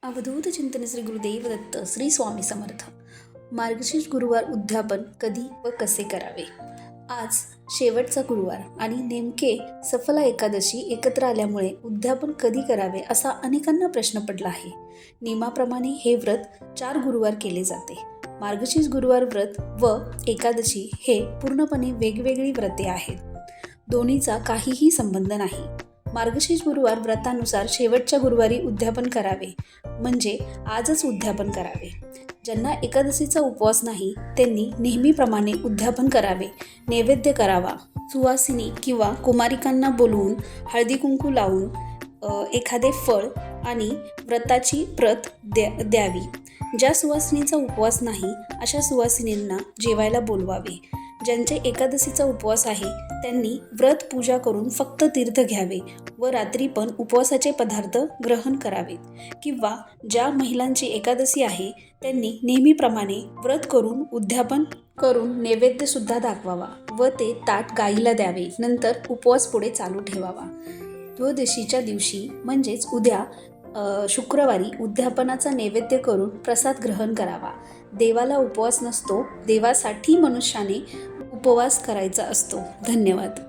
अवधूत चिंतन श्री गुरुदेव दत्त श्री स्वामी समर्थ. मार्गशीर्ष गुरुवार उद्यापन कधी व कसे करावे. आज शेवटचा गुरुवार आणि नेमके सफला एकादशी एकत्र आल्यामुळे उद्यापन कधी करावे असा अनेकांना प्रश्न पडला आहे. नियमाप्रमाणे हे व्रत 4 गुरुवार केले जाते. मार्गशीर्ष गुरुवार व्रत व एकादशी हे पूर्णपणे वेगवेगळी व्रते आहेत. दोन्हीचा काहीही संबंध नाही. मार्गशीर्ष गुरुवार व्रतानुसार शेवटच्या गुरुवारी उद्यापन करावे, म्हणजे आजच उद्यापन करावे. ज्यांना एकादशीचा उपवास नाही त्यांनी नेहमीप्रमाणे उद्यापन करावे. नैवेद्य करावा. सुवासिनी किंवा कुमारिकांना बोलवून हळदी कुंकू लावून एखादे फळ आणि व्रताची प्रत द्यावी. ज्या सुवासिनीचा उपवास नाही अशा सुवासिनींना जेवायला बोलवावे. ज्यांचे एकादशीचा उपवास आहे त्यांनी व्रत पूजा करून फक्त तीर्थ घ्यावे व रात्री पण उपवासाचे पदार्थ ग्रहण करावेत. किंवा ज्या महिलांची एकादशी आहे त्यांनी नेहमीप्रमाणे व्रत करून उद्यापन करून नैवेद्यसुद्धा दाखवावा व ते ताट गाईला द्यावे. नंतर उपवास पुढे चालू ठेवावा. द्वादशीच्या दिवशी म्हणजेच उद्या शुक्रवारी उद्यापनाचा नैवेद्य करून प्रसाद ग्रहण करावा. देवाला उपवास नसतो, देवासाठी मनुष्याने उपवास करायचा असतो. धन्यवाद.